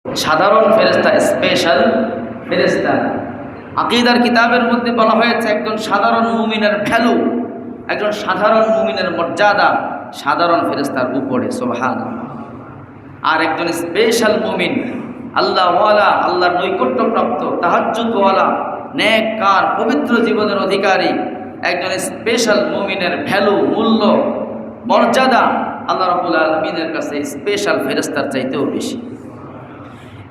সাধারণ ফেরেশতা, স্পেশাল ফেরেশতা। আকীদার কিতাবের মধ্যে বলা হয়েছে একজন সাধারণ মুমিনের ভ্যালু, একজন সাধারণ মুমিনের মর্যাদা সাধারণ ফেরেশতার উপরে, সুবহানাল্লাহ। আর একজন স্পেশাল মুমিন, আল্লাহওয়ালা, আল্লাহর নৈকট্যপ্রাপ্ত, তাহাজ্জুদওয়ালা, নেককার, পবিত্র জীবনের অধিকারী একজন স্পেশাল মুমিনের ভ্যালু, মূল্য, মর্যাদা আল্লাহ রাব্বুল আলামিনের কাছে স্পেশাল ফেরেশতার চাইতেও বেশি।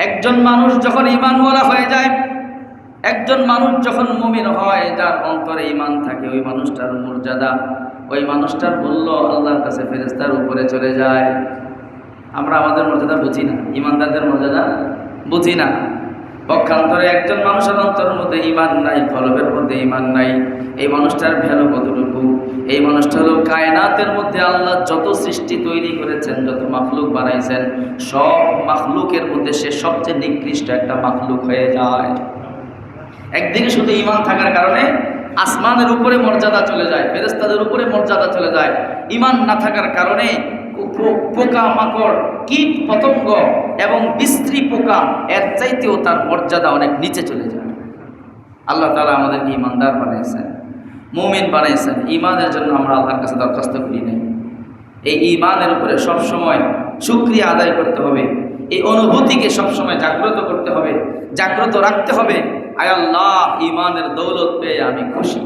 একজন মানুষ যখন ঈমানওয়ালা হয়ে যায়, একজন মানুষ যখন মুমিন হয়, যার অন্তরে ঈমান থাকে, ওই মানুষটার মর্যাদা, ওই মানুষটার মূল্য আল্লাহর কাছে ফেরেশতার উপরে চলে যায়। আমরা আমাদের মর্যাদা বুঝি না, ঈমানদারদের মর্যাদা বুঝি না। পক্ষান্তরে একজন মানুষের অন্তরের মধ্যে ঈমান নাই, কলবের মধ্যে ঈমান নাই, এই মানুষটার ভ্যালু কতটুকু? এই মানুষটা হলো কায়নাতের মধ্যে আল্লাহ যত সৃষ্টি তৈরি করেছেন, যত মাখলুক বানাইছেন, সব মাখলুকের মধ্যে সে সবচেয়ে নিকৃষ্ট একটা মাখলুক হয়ে যায়। একদিকে শুধু ঈমান থাকার কারণে আসমানের উপরে মর্যাদা চলে যায়, ফেরেশতাদের উপরে মর্যাদা চলে যায়। ঈমান না থাকার কারণে পোকা মাকড়, কীট পতঙ্গ এবং বিশ্রী পোকা, এর চাইতেও তার মর্যাদা অনেক নিচে চলে যায়। আল্লাহ তাআলা আমাদেরকে ঈমানদার বানিয়েছেন, মুমিন বানিয়েছেন। ঈমানের জন্য আমরা আল্লাহর কাছে দরখাস্ত করি নাই। এই ঈমানের উপরে সবসময় শুকরিয়া আদায় করতে হবে, এই অনুভূতিকে সবসময় জাগ্রত করতে হবে, জাগ্রত রাখতে হবে। আয় আল্লাহ, ঈমানের দৌলত পেয়ে আমি খুশি।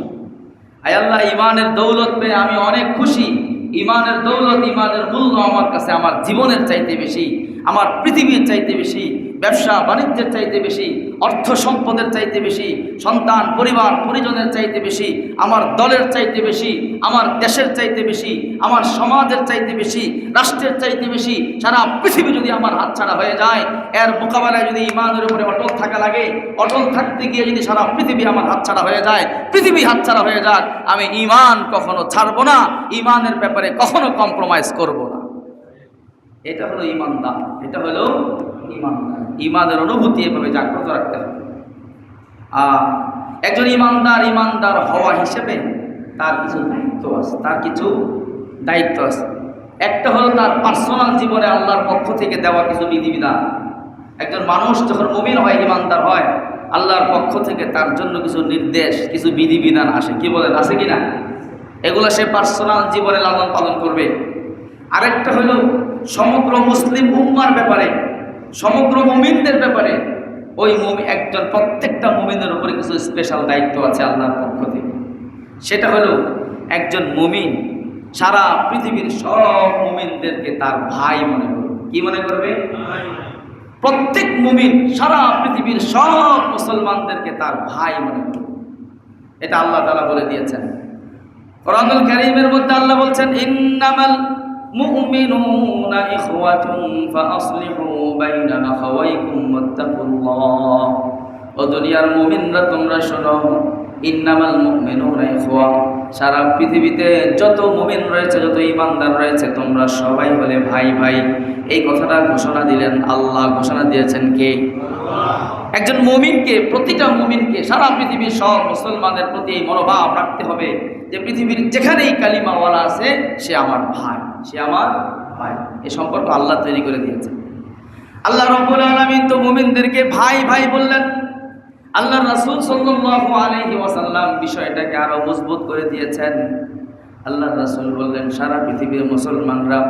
আয় আল্লাহ, ঈমানের দৌলত পেয়ে আমি অনেক খুশি। ঈমানের দৌলত, ঈমানের মূল্য আমার কাছে আমার জীবনের চাইতে বেশি, আমার পৃথিবীর চাইতে বেশি, ব্যবসা বাণিজ্যের চাইতে বেশি, অর্থ সম্পদের চাইতে বেশি, সন্তান পরিবার পরিজনের চাইতে বেশি, আমার দলের চাইতে বেশি, আমার দেশের চাইতে বেশি, আমার সমাজের চাইতে বেশি, রাষ্ট্রের চাইতে বেশি। সারা পৃথিবী যদি আমার হাতছাড়া হয়ে যায়, এর মোকাবেলায় যদি ঈমানের উপরে অটল থাকা লাগে, অটল থাকতে গিয়ে যদি সারা পৃথিবী আমার হাতছাড়া হয়ে যায়, পৃথিবী হাতছাড়া হয়ে যাক, আমি ঈমান কখনো ছাড়বো না, ঈমানের ব্যাপারে কখনো কম্প্রোমাইজ করব না। এটা হলো ঈমানদার, এটা হলো ঈমানদার। ঈমানের অনুভূতি এভাবে জাগ্রত রাখতে হবে। একজন ঈমানদার হওয়া হিসেবে তার কিছু দায়িত্ব আছে, তার কিছু দায়িত্ব আছে। একটা হলো তার পার্সোনাল জীবনে আল্লাহর পক্ষ থেকে দেওয়া কিছু বিধিবিধান। একজন মানুষ যখন মুমিন হয়, ঈমানদার হয়, আল্লাহর পক্ষ থেকে তার জন্য কিছু নির্দেশ, কিছু বিধিবিধান আসে। কি বলেন, আছে কি না? এগুলো সে পার্সোনাল জীবনে লালন পালন করবে। আরেকটা হলো সমগ্র মুসলিম উম্মার ব্যাপারে, সমগ্র মুমিনদের ব্যাপারে ওই একজন প্রত্যেকটা মুমিনের উপরে কিছু স্পেশাল দায়িত্ব আছে আল্লাহর পক্ষ থেকে। সেটা হলো একজন মুমিন সারা পৃথিবীর সব মুমিনদেরকে তার ভাই মনে করবে। কি মনে করবে? প্রত্যেক মুমিন সারা পৃথিবীর সব মুসলমানদেরকে তার ভাই মনে করবে। এটা আল্লাহ তাআলা বলে দিয়েছেন কোরআনুল কারীমের মধ্যে। আল্লাহ বলছেন, ইন্নামাল মুমিনুনা ইখওয়াতুন ফাআসলিহু বাইনা আখাওয়াইকুম ওয়াত্তাকুল্লাহ। ও দুনিয়ার মুমিনরা, তোমরা শোনো, ইন্নামাল মুমিনুনা ইখওয়া, সারা পৃথিবীতে যত মুমিন রয়েছে, যত ঈমানদার রয়েছে, তোমরা সবাই হলে ভাই ভাই। এই কথাটা ঘোষণা দিলেন আল্লাহ। ঘোষণা দিয়েছেন কে? আল্লাহ। একজন মুমিনকে, প্রতিটা মুমিনকে, সারা পৃথিবীর সব মুসলমানের প্রতি এই মনোভাব রাখতে হবে যে পৃথিবীর যেখানেই কালিমাওয়ালা আছে, সে আমার ভাই, সে আমার ভাই। এই সম্পর্ক আল্লাহ তৈরি করে দিয়েছেন। আল্লাহ রাব্বুল আলামিন তো মুমিনদেরকে ভাই ভাই বললেন। আল্লাহ রাসূল সাল্লাল্লাহু আলাইহি ওয়াসাল্লাম বিষয়টাকে আরো মজবুত করে দিয়েছেন। আল্লাহ রাসূল বললেন, সারা পৃথিবীর মুসলমানরা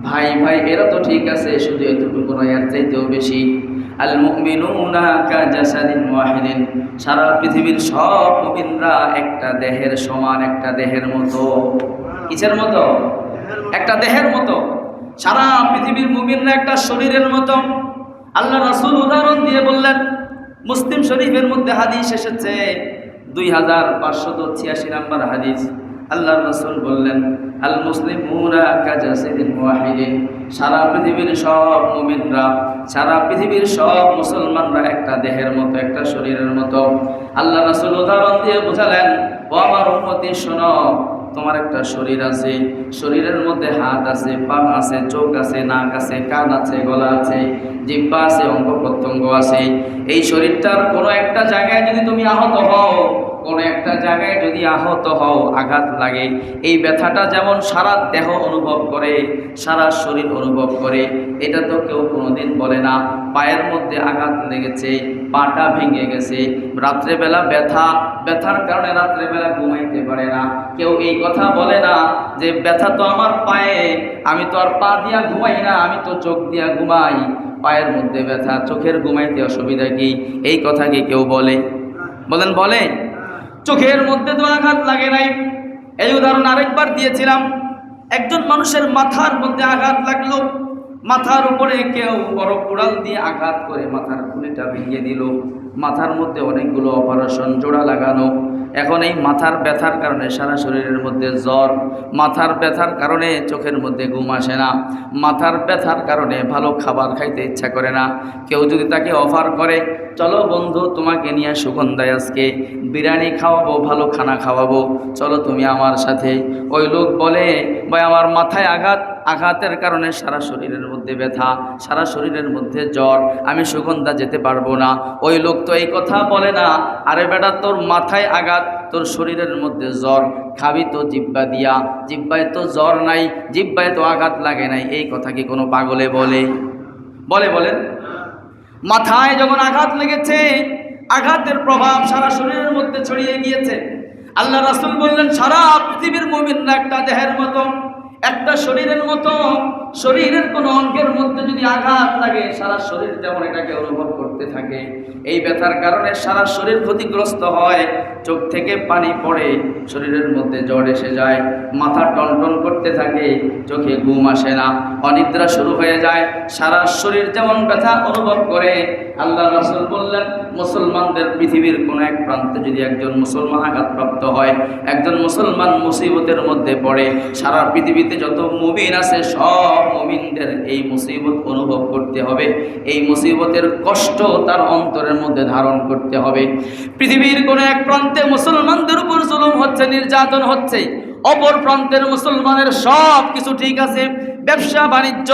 ভাই ভাই, এরা তো ঠিক আছে, শুধু এতটুকু নয়, এর চাইতেও বেশি। আল মুমিনুনা কাজাসাদিন ওয়াহিদিন, সারা পৃথিবীর সব মুমিনরা একটা দেহের সমান, একটা দেহের মতো। কিসের মতো? একটা দেহের মতো। সারা পৃথিবীর মুমিনরা একটা শরীরের মতো। আল্লাহ রাসূল উদাহরণ দিয়ে বললেন, মুসলিম শরীফের মধ্যে হাদিস এসেছে 2586 নম্বর হাদিস। আল্লাহ রাসূল বললেন, আল মুসলিমুনা কাজাসাদিন ওয়াহিদিন, সারা পৃথিবীর সব মুমিনরা, সারা পৃথিবীর সব মুসলমানরা একটা দেহের মতো, একটা শরীরের মতো। আল্লাহ রাসূল উদাহরণ দিয়ে বোঝালেন, ও আমার উম্মতি শোনো, তোমার একটা শরীর আছে, শরীরের মধ্যে হাত আছে, পা আছে, চোখ আছে, নাক আছে, কান আছে, গলা আছে, জিহ্বা আছে, অঙ্গ প্রত্যঙ্গ আছে। এই শরীরটার কোনো একটা জায়গায় যদি তুমি আহত হও, কোনো একটা জায়গায় যদি আহত হও, আঘাত লাগে, এই ব্যথাটা যেমন সারা দেহ অনুভব করে, সারা শরীর অনুভব করে, এটা তো কেউ কোনোদিন বলে না। পায়ের মধ্যে আঘাত লেগেছে, পাটা ভেঙে গেছে, রাত্রেবেলা ব্যথার কারণে রাত্রেবেলা ঘুমাইতে পারে না, কেউ এই কথা বলে না যে ব্যথা তো আমার পায়ে, আমি তো আর পা দিয়া ঘুমাই না, আমি তো চোখ দিয়া ঘুমাই, পায়ের মধ্যে ব্যথা, চোখের ঘুমাইতে অসুবিধা কি? এই কথা কি কেউ বলে? বলেন, বলে? চোখের মধ্যে তো আঘাত লাগে নাই। এই উদাহরণ আরেকবার দিয়েছিলাম। একজন মানুষের মাথার মধ্যে আঘাত লাগলো, মাথার উপরে কেউ বড় কুড়াল দিয়ে আঘাত করে মাথার খুলিটা ভেঙে দিল, মাথার মধ্যে অনেকগুলো অপারেশন, জোড়া লাগানো। এখন এই মাথার ব্যথার কারণে সারা শরীরের মধ্যে জ্বর, মাথার ব্যথার কারণে চোখের মধ্যে ঘুম আসে না, মাথার ব্যথার কারণে ভালো খাবার খাইতে ইচ্ছা করে না। কেউ যদি তাকে অফার করে, চলো বন্ধু তোমাকে নিয়ে সুগন্ধায় আজকে বিরিয়ানি খাওয়াবো, ভালো খানা খাওয়াবো, চলো তুমি আমার সাথে। ওই লোক বলে, ভাই আমার মাথায় আঘাতের কারণে সারা শরীরের মধ্যে ব্যথা, সারা শরীরের মধ্যে জ্বর, আমি সুগন্ধা যেতে পারবো না। ওই লোক তো এই কথা বলে না, আরে বেটা তোর মাথায় আঘাত, তোর শরীরের মধ্যে জ্বর, খাবি তো জিব্বা দিয়া, জিব্বায় তো জ্বর নাই, জিব্বায় তো আঘাত লাগে নাই। এই কথা কি কোনো পাগলে বলে? বলেন? মাথায় যখন আঘাত লেগেছে, আঘাতের প্রভাব সারা শরীরের মধ্যে ছড়িয়ে গিয়েছে। আল্লাহ রাসূল বললেন, সারা পৃথিবীর মুমিনরা একটা দেহের মতো, একটা শরীরের মতো। শরীরের কোনো অঙ্গের মধ্যে যদি আঘাত লাগে, সারা শরীর যেমন এটাকে অনুভব করতে থাকে। এই ব্যথার কারণে সারা শরীর ক্ষতিগ্রস্ত হয়, চোখ থেকে পানি পড়ে, শরীরের মধ্যে জ্বর এসে যায়, মাথা টনটন করতে থাকে, চোখে ঘুম আসে না, অনিদ্রা শুরু হয়ে যায়, সারা শরীর যেমন ব্যথা অনুভব করে। আল্লাহ রাসূল বললেন, মুসলমানদের পৃথিবীর কোনো এক প্রান্তে যদি একজন মুসলমান আঘাতপ্রাপ্ত হয়, একজন মুসলমান মুসিবতের মধ্যে পড়ে, সারা পৃথিবীতে যত মুমিন আছে সব মুমিনদের এই মুসিবত অনুভব করতে হবে, এই মুসিবতের কষ্ট তার অন্তরের মধ্যে ধারণ করতে হবে। পৃথিবীর কোনো এক প্রান্তে মুসলমানদের উপর জুলুম হচ্ছে, নির্যাতন হচ্ছে, অপর প্রান্তের মুসলমানের সব কিছু ঠিক আছে, ব্যবসা বাণিজ্য,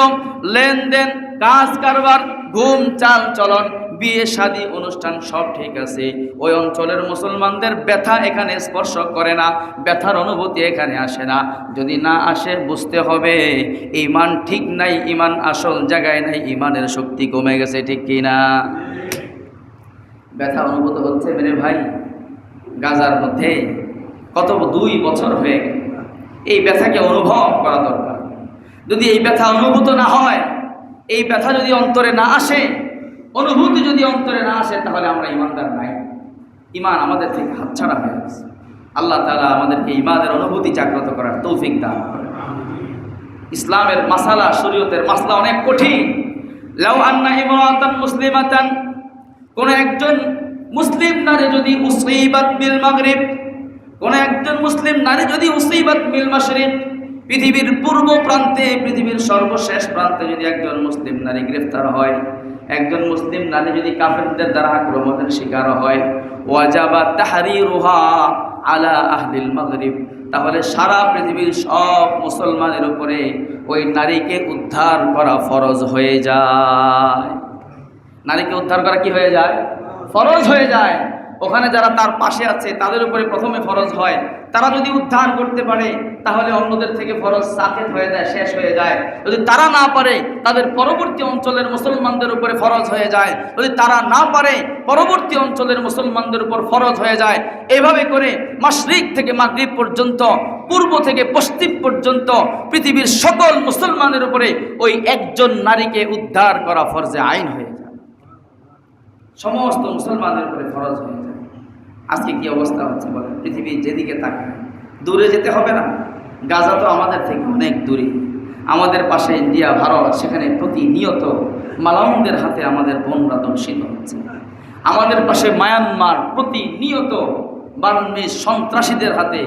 লেনদেন, কাজ কারবার, ঘুম, চাল চলন, বিয়ে শাদী অনুষ্ঠান সব ঠিক আছে। ওই অঞ্চলের মুসলমানদের ব্যথা এখানে স্পর্শ করে না, ব্যথার অনুভূতি এখানে আসে না। যদি না আসে বুঝতে হবে ঈমান ঠিক নাই, ঈমান আসল জায়গায় নাই, ঈমানের শক্তি কমে গেছে, ঠিক কি না? ব্যথা অনুভূত হচ্ছে মেরে ভাই গাজার মধ্যে, কত 2 বছর হয়ে গেল। এই ব্যথাকে অনুভব করা দরকার। যদি এই ব্যথা অনুভূত না হয়, এই ব্যথা যদি অন্তরে না আসে, অনুভূতি যদি অন্তরে না আসে, তাহলে আমরা ইমানদার নাই, ইমান আমাদের থেকে হাতছাড়া হয়ে গেছে। আল্লাহ তাআলা আমাদেরকে ইমানের অনুভূতি জাগ্রত করার তৌফিক দান করেন। ইসলামের মাসালা, শরীয়তের মাসলা অনেক কঠিন। লাউ আন্না ইমরাতান মুসলিমাতান, কোন একজন মুসলিম নারী যদি উসইবাত বিল মাগরিব, কোন একজন মুসলিম নারী যদি উসইবাত বিল মাশরিক, পৃথিবীর পূর্ব প্রান্তে, পৃথিবীর সর্বশেষ প্রান্তে যদি একজন মুসলিম নারী গ্রেফতার হয়, একজন মুসলিম নারী যদি কাফেরদের দ্বারা আক্রমণের শিকার হয়, ওয়াজাবা তাহরিরুহা আলা আহলিল মাগরিব, তাহলে সারা পৃথিবীর সব মুসলমানের উপরে ওই নারীকে উদ্ধার করা ফরজ হয়ে যায়। নারীকে উদ্ধার করা কি হয়ে যায়? ফরজ হয়ে যায়। ওখানে যারা তার পাশে আছে তাদের উপরে প্রথমে ফরজ হয়। তারা যদি উদ্ধার করতে পারে তাহলে অন্যদের থেকে ফরজ সাকেত হয়ে যায়, শেষ হয়ে যায়। যদি তারা না পারে তাদের পরবর্তী অঞ্চলের মুসলমানদের উপরে ফরজ হয়ে যায়। যদি তারা না পারে পরবর্তী অঞ্চলের মুসলমানদের উপর ফরজ হয়ে যায়। এভাবে করে মাশরিক থেকে মাগরিব পর্যন্ত, পূর্ব থেকে পশ্চিম পর্যন্ত পৃথিবীর সকল মুসলমানের উপরে ওই একজন নারীকে উদ্ধার করা ফরজে আইন হয়ে যায়, সমস্ত মুসলমানের উপরে ফরজ হয়ে যায়। আজকে কি অবস্থা হচ্ছে বলেন? পৃথিবীর যেদিকে তাকায়, দূরে যেতে হবে না, গাজা তো আমাদের থেকে অনেক দূরে, আমাদের পাশে ইন্ডিয়া, ভারত, সেখানে প্রতিনিয়ত মালাউনদের হাতে আমাদের বোনরা দংশিত হচ্ছে। আমাদের পাশে মায়ানমার, প্রতিনিয়ত বার্মিজ সন্ত্রাসীদের হাতে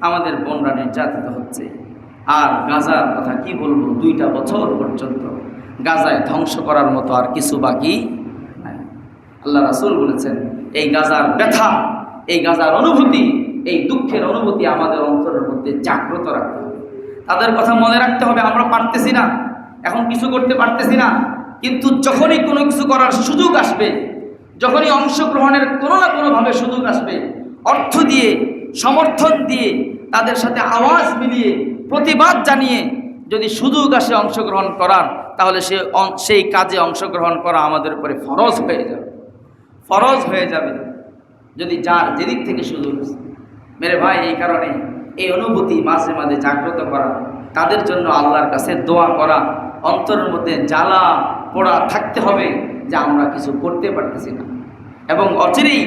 আমাদের বোনরা নির্যাতিত হচ্ছে। আর গাজার কথা কি বলবো, 2টা বছর পর্যন্ত গাজায় ধ্বংস করার মতো আর কিছু বাকি নাই। আল্লাহ রাসূল বলেছেন, এই গাজার ব্যথা, এই গাজার অনুভূতি, এই দুঃখের অনুভূতি আমাদের অন্তরের মধ্যে জাগ্রত রাখতে হবে। তাদের কথা মনে রাখতে হবে। আমরা পারতেছি না, এখন কিছু করতে পারতেছি না, কিন্তু যখনই কোনো কিছু করার সুযোগ আসবে, যখনই অংশগ্রহণের কোনো না কোনোভাবে সুযোগ আসবে, অর্থ দিয়ে, সমর্থন দিয়ে, তাদের সাথে আওয়াজ মিলিয়ে, প্রতিবাদ জানিয়ে যদি সুযোগ আসে অংশগ্রহণ করার, তাহলে সেই কাজে অংশগ্রহণ করা আমাদের উপরে ফরজ হয়ে যাবে, ফরজ হয়ে যাবে, যদি যার যেদিক থেকে সুযোগ আসে। মেরে ভাই, এই কারণে এই অনুভূতি মাঝে মাঝে জাগ্রত করা, তাদের জন্য আল্লাহর কাছে দোয়া করা, অন্তরের মধ্যে জ্বালা পোড়া থাকতে হবে যে আমরা কিছু করতে পারতেছি না, এবং অচিরেই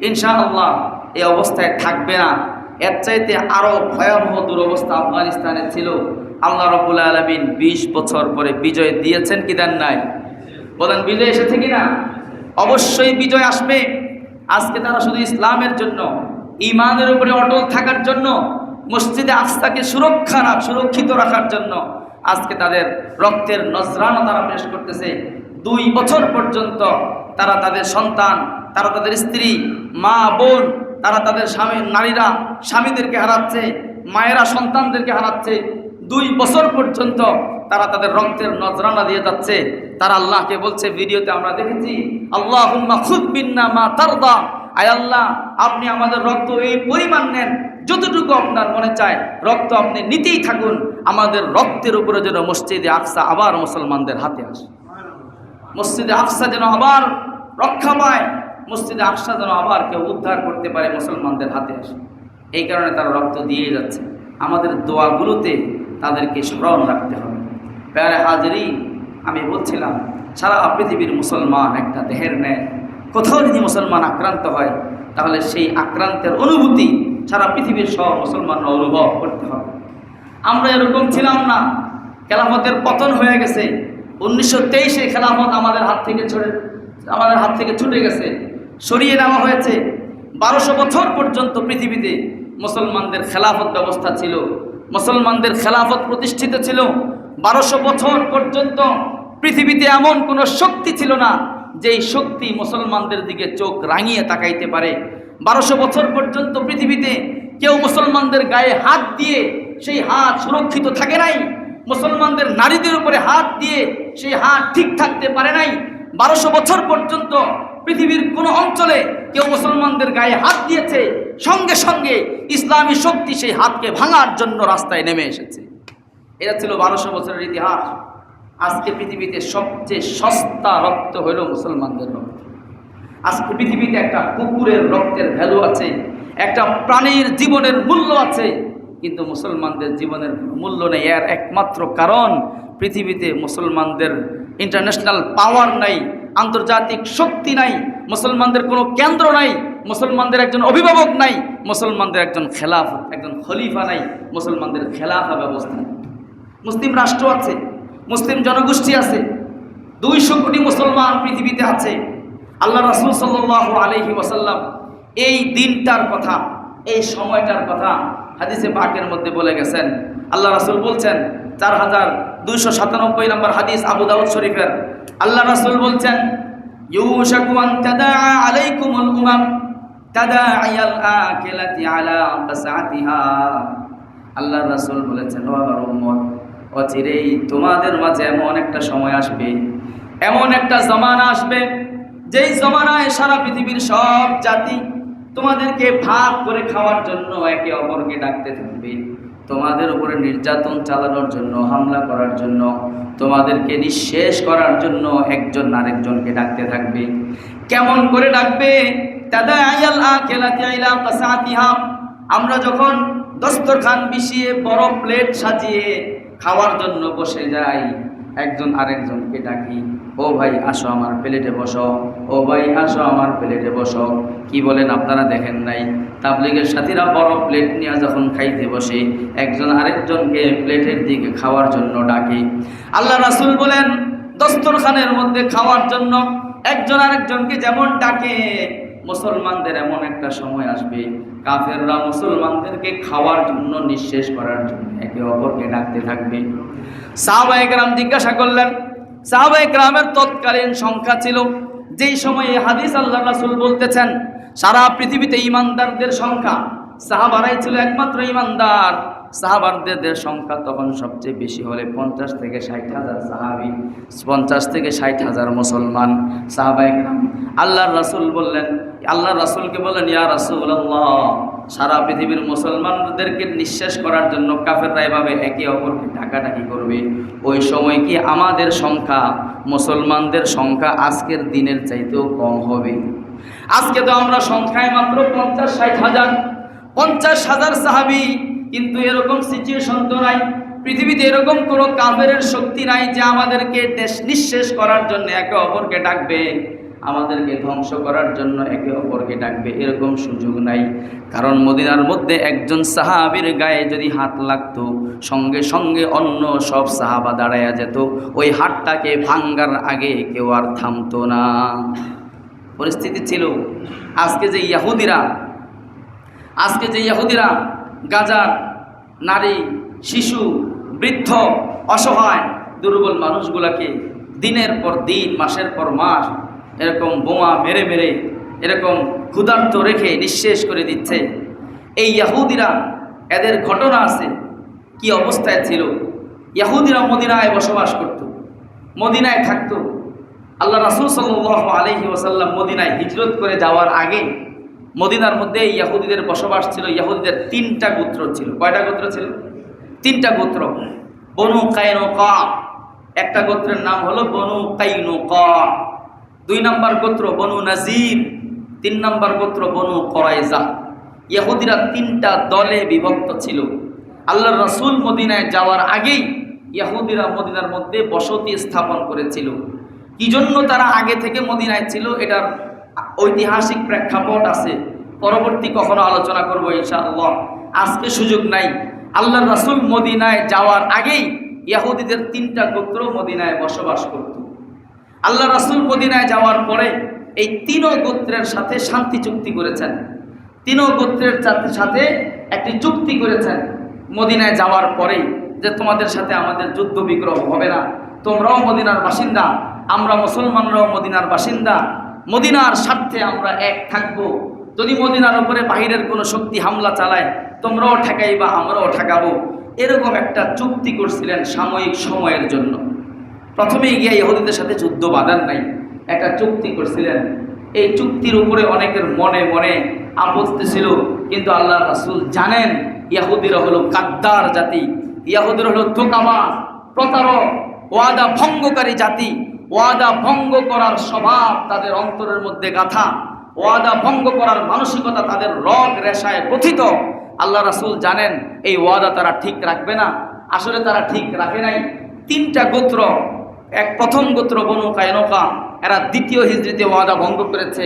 ইনশাআল্লাহ এই অবস্থায় থাকবে না। এর চাইতে আরও ভয়াবহ দুরবস্থা আফগানিস্তানে ছিল। আল্লাহ রাব্বুল আলামিন 20 বছর পরে বিজয় দিয়েছেন কি দেন নাই? বলেন, বিজয় এসেছে কিনা? অবশ্যই বিজয় আসবে। আজকে তারা শুধু ইসলামের জন্য, ঈমানের উপরে অটল থাকার জন্য, মসজিদে আকসাকে সুরক্ষিত রাখার জন্য আজকে তাদের রক্তের নজরানা তারা পেশ করতেছে। 2 বছর পর্যন্ত তারা তাদের সন্তান, তারা তাদের স্ত্রী, মা বোন, তারা তাদের নারীরা স্বামীদেরকে হারাচ্ছে, মায়েরা সন্তানদেরকে হারাচ্ছে। 2 বছর পর্যন্ত তারা তাদের রক্তের নজরানা দিয়ে যাচ্ছে। তারা আল্লাহকে বলছে, ভিডিওতে আমরা দেখেছি, আল্লাহুম্মা খুদ মিন্না মা তারদা, আয় আল্লাহ, আপনি আমাদের রক্ত এই পরিমাণ নেন যতটুকু আপনার মনে চায়, রক্ত আপনি নিতেই থাকুন। আমাদের রক্তের উপরে যেন মসজিদে আকসা আবার মুসলমানদের হাতে আসে, মসজিদে আকসা যেন আবার রক্ষা পায়, মসজিদে আকসা যেন আবার কেউ উদ্ধার করতে পারে, মুসলমানদের হাতে আসে। এই কারণে তারা রক্ত দিয়ে যাচ্ছে। আমাদের দোয়াগুলোতে তাদেরকে স্মরণ রাখতে হবে। প্যারে হাজিরি, আমি বলছিলাম, সারা পৃথিবীর মুসলমান একটা দেহের ন্যায়। কোথাও যদি মুসলমান আক্রান্ত হয়, তাহলে সেই আক্রান্তের অনুভূতি সারা পৃথিবীর সব মুসলমানরা অনুভব করতে হবে। আমরা এরকম ছিলাম না। খেলাফতের পতন হয়ে গেছে। 1923-এ খেলাফত আমাদের হাত থেকে ছুটে গেছে, সরিয়ে নেওয়া হয়েছে। 1200 বছর পর্যন্ত পৃথিবীতে মুসলমানদের খেলাফত ব্যবস্থা ছিল, মুসলমানদের খেলাফত প্রতিষ্ঠিত ছিল। 1200 বছর পর্যন্ত পৃথিবীতে এমন কোনো শক্তি ছিল না যেই শক্তি মুসলমানদের দিকে চোখ রাঙিয়ে তাকাইতে পারে। 1200 বছর পর্যন্ত পৃথিবীতে কেউ মুসলমানদের গায়ে হাত দিয়ে সেই হাত সুরক্ষিত থাকে নাই, মুসলমানদের নারীদের উপরে হাত দিয়ে সেই হাত ঠিক থাকতে পারে নাই। 1200 বছর পর্যন্ত পৃথিবীর কোনো অঞ্চলে কেউ মুসলমানদের গায়ে হাত দিয়েছে, সঙ্গে সঙ্গে ইসলামী শক্তি সেই হাতকে ভাঙার জন্য রাস্তায় নেমে এসেছে। এটা ছিল 1200 বছরের ইতিহাস। আজকে পৃথিবীতে সবচেয়ে সস্তা রক্ত হলো মুসলমানদের রক্ত। আজকে পৃথিবীতে একটা কুকুরের রক্তের ভ্যালু আছে, একটা প্রাণীর জীবনের মূল্য আছে, কিন্তু মুসলমানদের জীবনের মূল্য নেই। এর একমাত্র কারণ, পৃথিবীতে মুসলমানদের ইন্টারন্যাশনাল পাওয়ার নাই, আন্তর্জাতিক শক্তি নাই, মুসলমানদের কোনো কেন্দ্র নাই, মুসলমানদের একজন অভিভাবক নাই, মুসলমানদের একজন খলিফা নাই, মুসলমানদের খেলাফা ব্যবস্থা নেই। মুসলিম রাষ্ট্র আছে, মুসলিম জনগোষ্ঠী আছে, 200 কোটি মুসলমান পৃথিবীতে আছে। আল্লাহ রাসূল সাল্লাল্লাহু আলাইহি ওয়াসাল্লাম এই দিনটার কথা, এই সময়টার কথা হাদিসে পাকের মধ্যে বলে গেছেন। আল্লাহ রাসূল বলছেন, 4297 নম্বর হাদিস, আবু দাউদ শরীফের। আল্লাহ রাসূল বলছেন, ইউশাকু আন তাদাআ আলাইকুমুল উমাম তাদাআয়াল আকিলাতি আলা কাসাতিহা। আল্লাহ রাসূল বলেছেন, ও আমার উম্মত, অচিরেই তোমাদের মাঝে এমন একটা সময় আসবে, এমন একটা জমানা আসবে, যেই জমানায় সারা পৃথিবীর সব জাতি তোমাদেরকে ভাগ করে খাওয়ার জন্য একে অপরকে ডাকতে থাকবে, তোমাদের উপরে নির্যাতন চালানোর জন্য, হামলা করার জন্য, তোমাদেরকে নিঃশেষ করার জন্য একজন আরেকজনকে ডাকতে থাকবে। কেমন করে ডাকবে? তাদাআয়াল আকিলাতি আলা কাসাতিহা। আমরা যখন দস্তরখান বিছিয়ে বড় প্লেট সাজিয়ে খাওয়ার জন্য বসে যাই, একজন আরেকজনকে ডাকি, ও ভাই আসো আমার প্লেটে বসো, ও ভাই আসো আমার প্লেটে বসো। কি বলেন আপনারা? দেখেন নাই, তাবলীগের সাথীরা বড় প্লেট নিয়ে যখন খাইতে বসে, একজন আরেকজনকে প্লেটের দিকে খাওয়ার জন্য ডাকে। আল্লাহ রাসূল বলেন, দস্তরখানের মধ্যে খাওয়ার জন্য একজন আরেকজনকে যেমন ডাকে, মুসলমানদের এমন একটা সময় আসবে, কাফেররা মুসলমানদেরকে খাওয়ার জন্য, নিঃশেষ করার জন্য একে অপরকে ডাকতে থাকবে। সাহাবায়ে কেরাম জিজ্ঞাসা করলেন, সাহাবায়ে কেরামের তৎকালীন সংখ্যা ছিল, যেই সময়ে হাদিস আল্লাহ রাসূল বলতেছেন সারা পৃথিবীতে ঈমানদারদের সংখ্যা, সাহাবারাই ছিল একমাত্র ঈমানদার। সাহাবাদের সংখ্যা তখন সবচেয়ে বেশি হলে 50 থেকে 60 হাজার সাহাবী, 50 থেকে 60 হাজার মুসলমান সাহাবায়ে কেরাম। আল্লাহর রাসূল বললেন, আল্লাহর রাসূলকে বললেন, ইয়া রাসূলুল্লাহ, সারা পৃথিবীর মুসলমানদেরকে নিঃশেষ করার জন্য কাফেররা এভাবে একে অপরকে ডাকাডাকি করবে, ওই সময় কি আমাদের সংখ্যা, মুসলমানদের সংখ্যা আজকের দিনের চাইতেও কম হবে? আজকে তো আমরা সংখ্যায় মাত্র 50-60 হাজার, 50,000 সাহাবী, কিন্তু এরকম সিচুয়েশন তো নাই। পৃথিবীতে এরকম কোনো কাফেরের শক্তি নাই যে আমাদেরকে দেশ নিঃশেষ করার জন্য একে অপরকে ডাকবে, আমাদেরকে ধ্বংস করার জন্য একে অপরকে ডাকবে, এরকম সুযোগ নাই। কারণ মদিনার মধ্যে একজন সাহাবীর গায়ে যদি হাত লাগতো, সঙ্গে সঙ্গে অন্য সব সাহাবা দাঁড়ায়া যেত, ওই হাতটাকে ভাঙ্গার আগে কেউ আর থামতো না। পরিস্থিতি ছিল। আজকে যে ইহুদিরা গাজার নারী, শিশু, বৃদ্ধ, অসহায়, দুর্বল মানুষগুলাকে দিনের পর দিন, মাসের পর মাস এরকম বোমা মেরে মেরে, এরকম ক্ষুধার্ত রেখে নিঃশেষ করে দিচ্ছে, এই ইহুদিরা, এদের ঘটনা আছে কি অবস্থায় ছিল। ইহুদিরা মদিনায় বসবাস করত, মদিনায় থাকত। আল্লাহ রাসূল সাল্লাল্লাহু আলাইহি ওয়াসাল্লাম মদিনায় হিজরত করে যাওয়ার আগে মদিনার মধ্যে ইহুদিদের বসবাস ছিল। ইহুদিদের 3টা গোত্র ছিল। কয়টা গোত্র ছিল? 3টা গোত্র। বনু কায়নুকা, একটা গোত্রের নাম হলো বনু কায়নুকা। 2 নম্বর গোত্র বনু নাজির, 3 নম্বর গোত্র বনু কুরাইজা। ইহুদিরা 3টা দলে বিভক্ত ছিল। আল্লাহর রাসূল মদিনায় যাওয়ার আগেই ইহুদিরা মদিনার মধ্যে বসতি স্থাপন করেছিল। কি জন্য তারা আগে থেকে মদিনায় ছিল, এটার ঐতিহাসিক প্রেক্ষাপট আছে, পরবর্তী কখনো আলোচনা করবো ইনশাআল্লাহ, আজকে সুযোগ নাই। আল্লাহর রাসূল মদিনায় যাওয়ার আগেই ইহুদিদের 3টা গোত্র মদিনায় বসবাস করত। আল্লাহর রাসূল মদিনায় যাওয়ার পরে এই 3 গোত্রের সাথে শান্তি চুক্তি করেছেন। 3 গোত্রের সাথে একটি চুক্তি করেছেন মদিনায় যাওয়ার পরেই, যে তোমাদের সাথে আমাদের যুদ্ধ বিগ্রহ হবে না, তোমরাও মদিনার বাসিন্দা, আমরা মুসলমানরাও মদিনার বাসিন্দা, মদিনার স্বার্থে আমরা এক থাকব। যদি মদিনার উপরে বাহিরের কোনো শক্তি হামলা চালায়, তোমরাও ঠেকাইবা, আমরাও ঠেকাবো। এরকম একটা চুক্তি করছিলেন সাময়িক সময়ের জন্য। প্রথমে গিয়ে ইহুদিদের সাথে যুদ্ধ বাঁধান নাই, একটা চুক্তি করছিলেন। এই চুক্তির উপরে অনেকের মনে মনে আপত্তি ছিল, কিন্তু আল্লাহ রাসূল জানেন ইহুদিরা হলো গাদ্দার জাতি, ইহুদিরা হলো ধোঁকাবাজ, প্রতারক, ওয়াদা ভঙ্গকারী জাতি। ওয়াদা ভঙ্গ করার স্বভাব তাদের অন্তরের মধ্যে গাঁথা, ওয়াদা ভঙ্গ করার মানসিকতা তাদের রগ রেশায় প্রথিত। আল্লাহ রাসূল জানেন এই ওয়াদা তারা ঠিক রাখবে না। আসলে তারা ঠিক রাখে নাই। 3টা গোত্র, প্রথম গোত্র বনু কায়নুকা, এরা 2য় হিজরিতে ওয়াদা ভঙ্গ করেছে।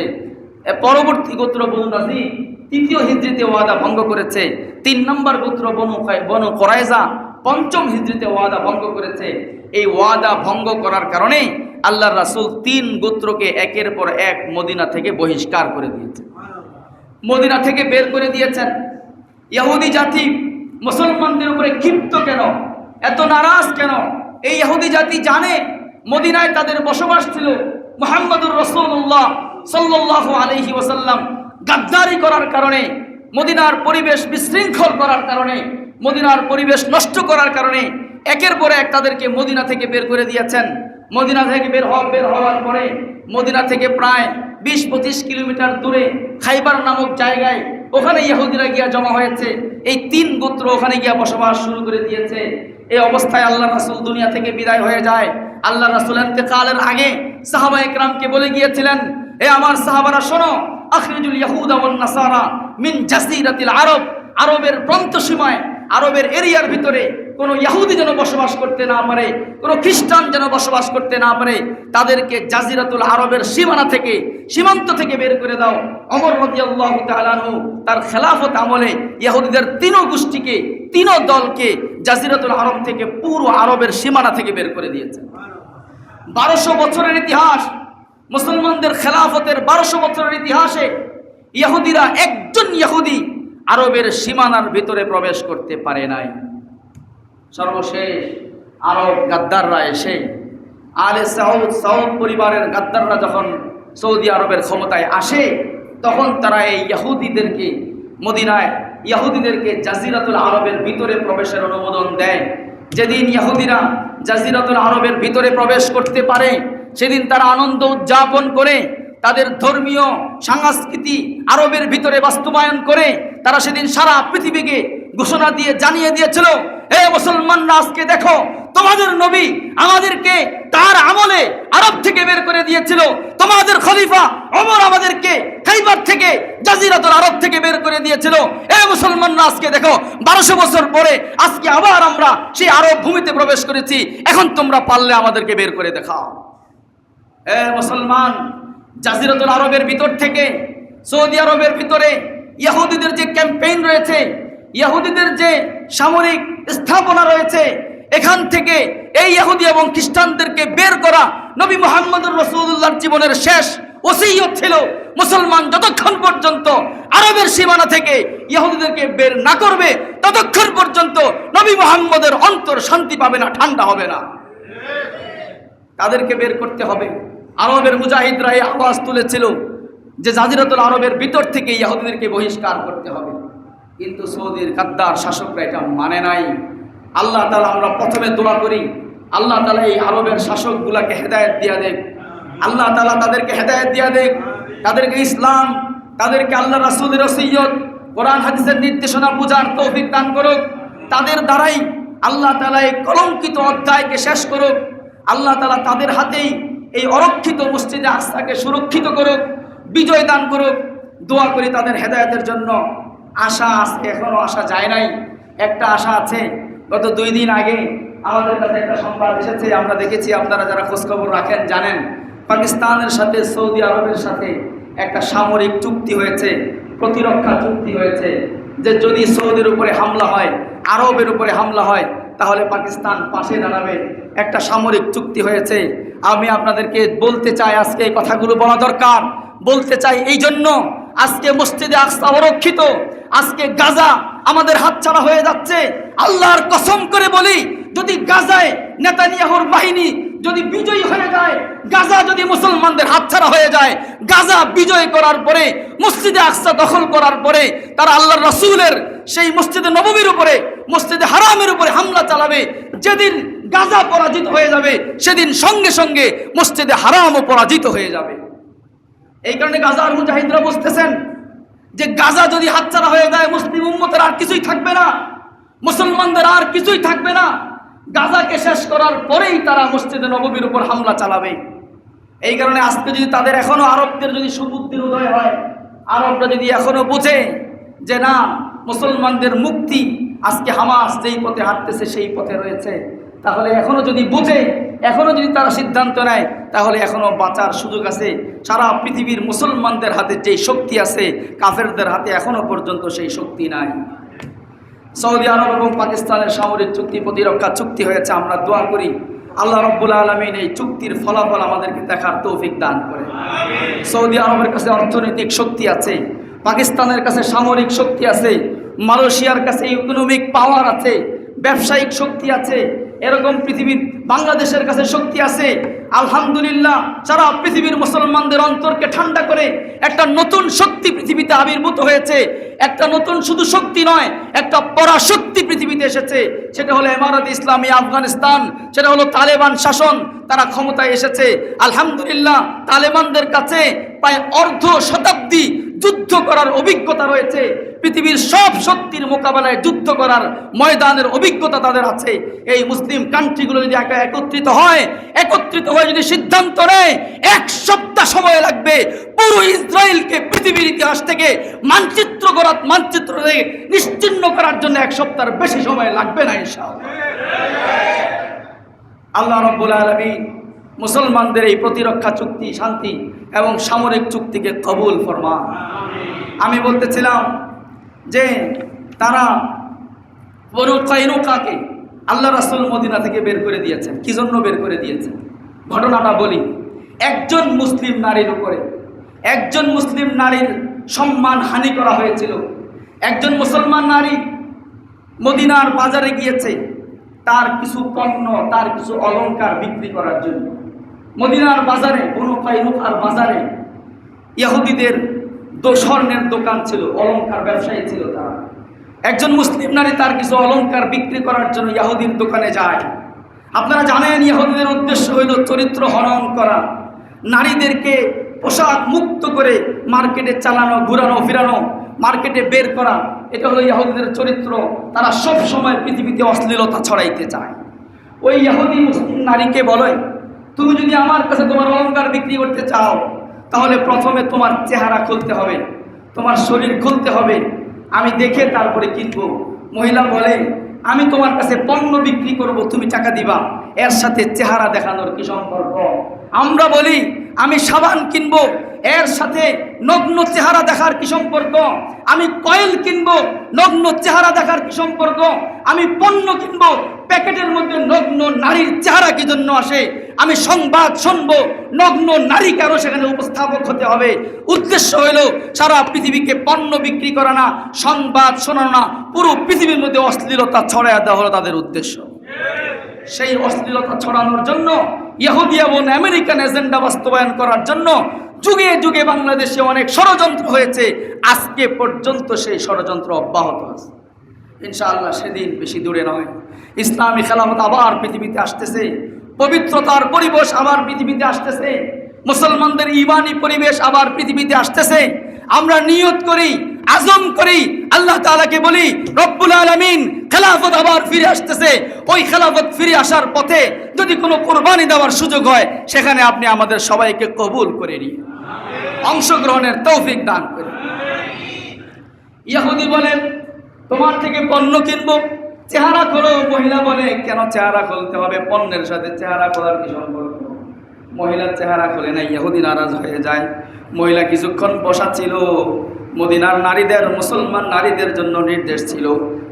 পরবর্তী গোত্র বনু নাজির 3য় হিজরিতে ওয়াদা ভঙ্গ করেছে। 3 নম্বর গোত্র বনু কুরাইজা 5ম হিজরিতে ওয়াদা ভঙ্গ করেছে। এই ওয়াদা ভঙ্গ করার কারণে আল্লাহর রাসূল 3 গোত্রকে একের পর এক মদিনা থেকে বহিষ্কার করে দিয়েছেন, মদিনা থেকে বের করে দিয়েছেন। ইহুদি জাতি মুসলমানদের উপরে ক্ষিপ্ত কেন, এত নারাজ কেন? এই ইহুদি জাতি জানে মদিনায় তাদের বসবাস ছিল। মুহাম্মদুর রাসূলুল্লাহ সাল্লাল্লাহু আলাইহি ওয়াসাল্লাম গাদ্দারি করার কারণে, মদিনার পরিবেশ বিশৃঙ্খল করার কারণে, মদিনার পরিবেশ নষ্ট করার কারণে একের পর এক তাদেরকে মদিনা থেকে বের করে দিয়েছেন। মদিনা থেকে বের হওয়ার পরে মদিনা থেকে প্রায় 20-25 কিলোমিটার দূরে খাইবার নামক জায়গায়, ওখানে ইহুদিরা গিয়া জমা হয়েছে। এই 3 গোত্র ওখানে গিয়া বসবাস শুরু করে দিয়েছে। এই অবস্থায় আল্লাহ রাসূল দুনিয়া থেকে বিদায় হয়ে যায়। আল্লাহ রাসূল ইন্তেকালের আগে সাহাবায়ে কেরামকে বলে গিয়েছিলেন, হে আমার সাহাবারা শোনো, আখরিজুল ইয়াহুদা ওয়ান নাসারা মিন জাসিরাতিল আরব, আরবের প্রান্ত সীমায়, আরবের এরিয়ার ভিতরে কোনো ইহুদি যেন বসবাস করতে না পারে, কোনো খ্রিস্টান যেন বসবাস করতে না পারে, তাদেরকে জাজিরাতুল আরবের সীমান্ত থেকে বের করে দাও। ওমর রাদিয়াল্লাহু তাআলা আনহু তার খেলাফত আমলে ইহুদিদের 3 গোষ্ঠীকে, 3 দলকে জাজিরাতুল আরব থেকে, পুরো আরবের সীমানা থেকে বের করে দিয়েছেন। 1200 বছরের ইতিহাস, মুসলমানদের খেলাফতের 1200 বছরের ইতিহাসে ইহুদিরা একজন ইহুদি আরবের সীমানার ভিতরে প্রবেশ করতে পারে নাই। সর্বশেষ আরব গাদ্দাররা এসে, আলে সাউদ পরিবারের গাদ্দাররা যখন সৌদি আরবের ক্ষমতায় আসে, তখন তারা এই ইহুদিদেরকে মদিনায়, ইহুদিদেরকে জাজিরাতুল আরবের ভিতরে প্রবেশের অনুমোদন দেয়। যেদিন ইহুদিরা জাজিরাতুল আরবের ভিতরে প্রবেশ করতে পারে, সেদিন তারা আনন্দ উদযাপন করে তাদের ধর্মীয় সংস্কৃতি আরবের ভিতরে বাস্তবায়ন করে তারা সেদিন সারা পৃথিবীকে ঘোষণা দিয়ে জানিয়ে দিয়েছিল, হে মুসলমানরা, আজকে দেখো তোমাদের নবী আমাদেরকে তার আমলে আরব থেকে বের করে দিয়েছিল, তোমাদের খলিফা ওমর আমাদেরকে খাইবার থেকে জাজিরাতুল আরব থেকে বের করে দিয়েছিল। হে মুসলমানরা, আজকে দেখো 1200 বছর পরে আজকে আবার আমরা সেই আরব ভূমিতে প্রবেশ করেছি, এখন তোমরা পারলে আমাদেরকে বের করে দেখাও। হে মুসলমান, জাজিরাতুল আরবের ভিতর থেকে সৌদি আরবের ভিতরে ইহুদিদের যে ক্যাম্পেইন রয়েছে, ইহুদিদের যে সামরিক স্থাপনা রয়েছে, এখান থেকে এই ইহুদি এবং খ্রিস্টানদেরকে বের করা নবী মুহাম্মদুর রাসূলুল্লাহর জীবনের শেষ ওসিয়ত ছিল। মুসলমান যতক্ষণ পর্যন্ত আরবের সীমানা থেকে ইহুদিদেরকে বের না করবে ততক্ষণ পর্যন্ত নবী মুহাম্মদের অন্তর শান্তি পাবে না, ঠান্ডা হবে না। তাদেরকে বের করতে হবে। আরবের মুজাহিদরা এই আওয়াজ তুলেছিল যে জাজিরাতুল আরবের ভিতর থেকে ইহুদিদেরকে বহিষ্কার করতে হবে, কিন্তু সৌদির গাদ্দার শাসকরা এটা মানে নাই। আল্লাহ তাআলা, আমরা প্রথমে দোয়া করি আল্লাহ তাআলা এই আরবের শাসকগুলাকে হেদায়েত দিয়া দেখ, আল্লাহ তাআলা তাদেরকে হেদায়েত দিয়া দেখ, তাদেরকে ইসলাম, তাদেরকে আল্লাহ রাসূলের ওসিয়ত, কোরআন হাদিসের নির্দেশনা বুঝার তৌফিক দান করুক। তাদের দ্বারাই আল্লাহ তাআলা এই কলঙ্কিত অধ্যায়কে শেষ করুক। আল্লাহ তাআলা তাদের হাতেই এই অরক্ষিত মসজিদে আকসাকে সুরক্ষিত করুক, বিজয় দান করুক। দোয়া করি তাদের হেদায়েতের জন্য। আশা আজকে এখনো আসা যায় নাই, একটা আশা আছে। গত 2 দিন আগে আমাদের কাছে একটা সংবাদ এসেছে, আমরা দেখেছি, আপনারা যারা খোঁজখবর রাখেন জানেন, পাকিস্তানের সাথে সৌদি আরবের সাথে একটা সামরিক চুক্তি হয়েছে, প্রতিরক্ষা চুক্তি হয়েছে, যে যদি সৌদির উপরে হামলা হয়, আরবের উপরে হামলা হয়, তাহলে পাকিস্তান পাশে দাঁড়াবে। একটা সামরিক চুক্তি হয়েছে। আমি আপনাদেরকে বলতে চাই, আজকে এই কথাগুলো বলা দরকার। বলতে চাই এই জন্য, আজকে মসজিদে আকসা অরক্ষিত, আজকে গাজা আমাদের হাতছাড়া হয়ে যাচ্ছে। আল্লাহর কসম করে বলি, যদি গাজায় নেতানিয়াহুর বাহিনী যদি বিজয়ী হয়ে যায়, গাজা যদি মুসলমানদের হাতছাড়া হয়ে যায়, গাজা বিজয় করার পরে, মসজিদে আকসা দখল করার পরে তারা আল্লাহর রাসূলের সেই মসজিদে নববীর উপরে, মসজিদে হারামের উপরে হামলা চালাবে। যেদিন গাজা পরাজিত হয়ে যাবে, সেদিন সঙ্গে সঙ্গে মসজিদে হারামও পরাজিত হয়ে যাবে। এই কারণে গাজার মুজাহিদরা বুঝতেছেন যে গাজা যদি হাতছাড়া হয়ে যায়, মুসলিম উম্মতের আর কিছুই থাকবে না, মুসলমানদের আর কিছুই থাকবে না। গাজাকে শেষ করার পরেই তারা মসজিদে নববীর উপর হামলা চালাবে। এই কারণে আজকে যদি তাদের এখনো, আরবদের যদি সুবুদ্ধির উদয় হয়, আরবরা যদি এখনো বুঝে যে না, মুসলমানদের মুক্তি আজকে হামাস যেই পথে হাঁটতেছে সেই পথে রয়েছে, তাহলে এখনো যদি বুঝে, এখনো যদি তারা সিদ্ধান্ত নেয়, তাহলে এখনো বাঁচার সুযোগ আছে। সারা পৃথিবীর মুসলমানদের হাতে যেই শক্তি আছে, কাফেরদের হাতে এখনো পর্যন্ত সেই শক্তি নাই। সৌদি আরব এবং পাকিস্তানের সামরিক চুক্তি, প্রতিরক্ষা চুক্তি হয়েছে। আমরা দোয়া করি আল্লাহ রাব্বুল আলামিন এই চুক্তির ফলাফল আমাদেরকে দেখার তৌফিক দান করে। সৌদি আরবের কাছে অর্থনৈতিক শক্তি আছে, পাকিস্তানের কাছে সামরিক শক্তি আছে, মালয়েশিয়ার কাছে ইকোনমিক পাওয়ার আছে, ব্যবসায়িক শক্তি আছে, এরকম পৃথিবীর বাংলাদেশের কাছে শক্তি আছে। আলহামদুলিল্লাহ, সারা পৃথিবীর মুসলমানদের অন্তরকে ঠান্ডা করে একটা নতুন শক্তি পৃথিবীতে আবির্ভূত হয়েছে। একটা নতুন শুধু শক্তি নয়, একটা পরাশক্তি পৃথিবীতে এসেছে। সেটা হলো ইমারত ইসলামী আফগানিস্তান, সেটা হলো তালেবান শাসন। তারা ক্ষমতায় এসেছে। আলহামদুলিল্লাহ, তালেবানদের কাছে প্রায় অর্ধ শতাব্দী যুদ্ধ করার অভিজ্ঞতা রয়েছে। পৃথিবীর সব শক্তির মোকাবেলায় যুদ্ধ করার ময়দানের অভিজ্ঞতা তাদের আছে। এই মুসলিম কান্ট্রিগুলো যদি একত্রিত হয় যদি সিদ্ধান্ত নেয়, 1 সপ্তাহ সময় লাগবে পুরো ইসরায়েলকে পৃথিবীর ইতিহাস থেকে মানচিত্র নিশ্চিহ্ন করার জন্য 1 সপ্তাহের বেশি সময় লাগবে না ইনশাআল্লাহ। আল্লাহ রাব্বুল আলামিন মুসলমানদের এই প্রতিরক্ষা চুক্তি, শান্তি এবং সামরিক চুক্তিকে কবুল ফরমান। আমি বলতেছিলাম যে তারা বনু কায়নুকাকে আল্লাহ রাসূল মদিনা থেকে বের করে দিয়েছেন। কি জন্য বের করে দিয়েছেন ঘটনাটা বলি। একজন মুসলিম নারীর উপরে, একজন মুসলিম নারীর সম্মান হানি করা হয়েছিল। একজন মুসলমান নারী মদিনার বাজারে গিয়েছে তার কিছু পণ্য, তার কিছু অলংকার বিক্রি করার জন্য। মদিনার বাজারে, বনু কায়নুকার বাজারে ইহুদিদের স্বর্ণের দোকান ছিল, অলংকার ব্যবসায়ী ছিল তারা। একজন মুসলিম নারী তার কিছু অলংকার বিক্রি করার জন্য ইহুদির দোকানে যায়। আপনারা জানেন ইহুদিদের উদ্দেশ্য হইল চরিত্র হনন করা, নারীদেরকে পোশাক মুক্ত করে মার্কেটে চালানো, ঘুরানো ফিরানো, মার্কেটে বের করা, এটা হলো ইহুদিদের চরিত্র। তারা সব সময় পৃথিবীতে অশ্লীলতা ছড়াইতে চায়। ওই ইহুদি মুসলিম নারীকে বলে, তুমি যদি আমার কাছে তোমার অলংকার বিক্রি করতে চাও, তাহলে প্রথমে তোমার চেহারা খুলতে হবে, তোমার শরীর খুলতে হবে, আমি দেখে তারপরে কিনবো। মহিলা বলে, আমি তোমার কাছে পণ্য বিক্রি করব, তুমি টাকা দিবা, এর সাথে চেহারা দেখানোর কি সম্পর্ক? আমরা বলি, আমি সাবান কিনবো, এর সাথে নগ্ন চেহারা দেখার কি সম্পর্ক? আমি কয়েল কিনবো, নগ্ন চেহারা দেখার কি সম্পর্ক? আমি পণ্য কিনবো, প্যাকেটের মধ্যে নগ্ন নারীর চেহারা কি জন্য আসে? আমি সংবাদ শুনবো, নগ্ন নারী কেন সেখানে উপস্থাপক হতে হবে? উদ্দেশ্য হলো সারা পৃথিবীকে পণ্য বিক্রি করা না, সংবাদ শোনানো না, পুরো পৃথিবীর মধ্যে অশ্লীলতা ছড়ায় দেওয়া হলো তাদের উদ্দেশ্য। সেই অশ্লীলতা ছড়ানোর জন্য, ইহুদি এবং আমেরিকান এজেন্ডা বাস্তবায়ন করার জন্য যুগে যুগে বাংলাদেশে অনেক ষড়যন্ত্র হয়েছে। আজকে পর্যন্ত সেই ষড়যন্ত্র অব্যাহত আছে। ইনশাআল্লাহ সেদিন বেশি দূরে নয়, ইসলামী খেলাফত আবার পৃথিবীতে আসতেছে, পবিত্রতার পরিবেশ আবার পৃথিবীতে আসতেছে, মুসলমানদের ঈমানি পরিবেশ আবার পৃথিবীতে আসতেছে। আমরা নিয়ত করি, আজম করি, আল্লাহ তাআলাকে বলি, রব্বুল আলামিন খেলাফত আবার ফিরে আসতেছে, ওই খেলাফত ফিরে আসার পথে যদি কোনো কোরবানি দেওয়ার সুযোগ হয়, সেখানে আপনি আমাদের সবাইকে কবুল করে নিন, অংশগ্রহণের তৌফিক দান করেন। ইহুদি বলেন, তোমার থেকে পণ্য কিনবো, চেহারা খোলো। মহিলা বলে, কেন চেহারা খুলতে হবে? পণ্যের সাথে চেহারা খোলার কি সম্পর্ক? মহিলার চেহারা খোলে না, ইহুদি নারাজ হয়ে যায়। মহিলা কিছুক্ষণ বসা ছিল। মদিনার নারীদের, মুসলমান নারীদের জন্য নির্দেশ ছিল,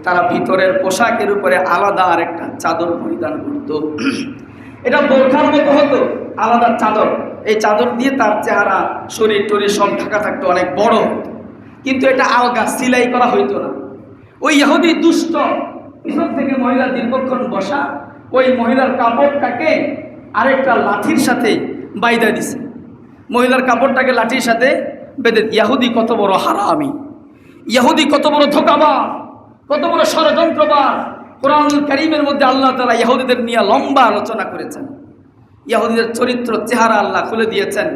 তারা ভিতরের পোশাকের উপরে আলাদা আরেকটা চাদর পরিধান করত। এটা বোরখার মতো হতো, আলাদা চাদর। এই চাদর দিয়ে তার চেহারা, শরীর টরীর সব ঢাকা থাকতো, অনেক বড় হতো, কিন্তু এটা আলগা সিলাই করা হইতো না। ওই ইহুদি দুষ্ট, পিছন থেকে মহিলা দীর্ঘক্ষণ বসা, ওই মহিলার কাপড়টাকে আরেকটা লাঠির সাথে বাইদা দিছে। মহিলার কাপড়টাকে লাঠির সাথে বেঁধে। ইহুদি কত বড় হারামি, ইহুদি কত বড় ধোঁকাবাজ, কত বড় ষড়যন্ত্রবাজ। কোরআনুল কারীমের মধ্যে আল্লাহ তাআলা ইহুদিদের নিয়ে লম্বা আলোচনা করেছেন। ইহুদিদের চরিত্র, চেহারা আল্লাহ খুলে দিয়েছেন।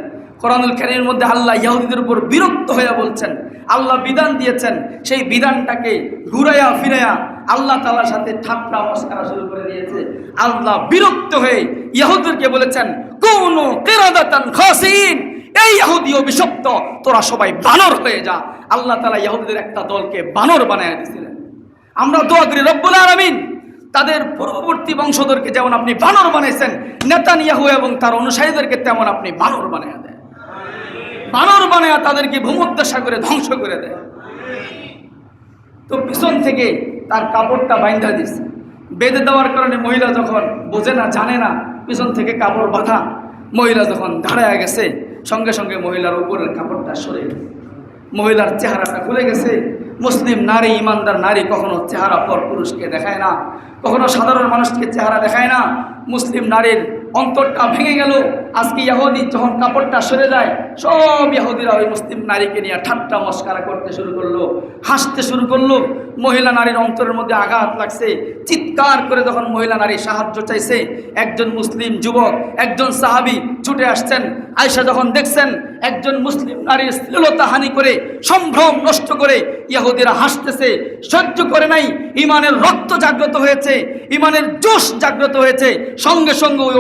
কোরআনুল কারীমের মধ্যে আল্লাহ ইহুদিদের উপর বিরক্ত হয়ে বলছেন, আল্লাহ বিধান দিয়েছেন, সেই বিধানটাকে ঘুরাইয়া ফিরাইয়া আল্লাহ তাআলার সাথে ঠাট্টা মশকরা শুরু করে দিয়েছে। আল্লাহ বিরক্ত হয়ে ইহুদিদেরকে বলেছেন, কুনু কিরাদাতান খাসিন, এই ইহুদি অভিশপ্ত, তোরা সবাই বানর হয়ে যা। আল্লাহ তাআলা ইহুদিদের একটা দলকে বানর বানায় দিয়েছিলেন। আমরা দোয়া করি, রব্বুল আলামিন তাদের পূর্ববর্তী বংশধরকে যেমন আপনি বানর বানাইছেন, নেতানিয়াহু এবং তার অনুসারীদেরকে তেমন আপনি বানর বানায় দেন, বানর বানায় তাদেরকে ভূমধ্যসাগরে ধ্বংস করে দেয়। তো পিছন থেকে তার কাপড়টা বাইন্ধা দিচ্ছে। বেঁধে দেওয়ার কারণে মহিলা যখন বোঝে না, জানে না, পিছন থেকে কাপড় বাঁধা, মহিলা যখন দাঁড়ায় গেছে, সঙ্গে সঙ্গে মহিলার উপরের কাপড়টা সরে গেছে, মহিলার চেহারাটা খুলে গেছে। মুসলিম নারী, ইমানদার নারী কখনো চেহারা পর পুরুষকে দেখায় না, কখনো সাধারণ মানুষকে চেহারা দেখায় না। মুসলিম নারীর অন্তরটা ভেঙে গেল। আজকে ইহুদি যখন কাপড়টা সরে যায়, সব ইহুদিরা ওই মুসলিম নারীকে নিয়ে ঠাট্টা মশকরা করতে শুরু করলো, হাসতে শুরু করলো। মহিলা নারীর অন্তরের মধ্যে আঘাত লাগছে। চিৎকার করে যখন মহিলা নারী সাহায্য চাইছে, একজন মুসলিম যুবক, একজন সাহাবী ছুটে আসছেন। আয়েশা যখন দেখছেন একজন মুসলিম নারীর শ্লীলতা হানি করে, সম্ভ্রম নষ্ট করে ইহুদিরা হাসতেছে, সহ্য করে নাই। ইমানের রক্ত জাগ্রত হয়েছে, ইমানের জোশ জাগ্রত হয়েছে। সঙ্গে সঙ্গে ওই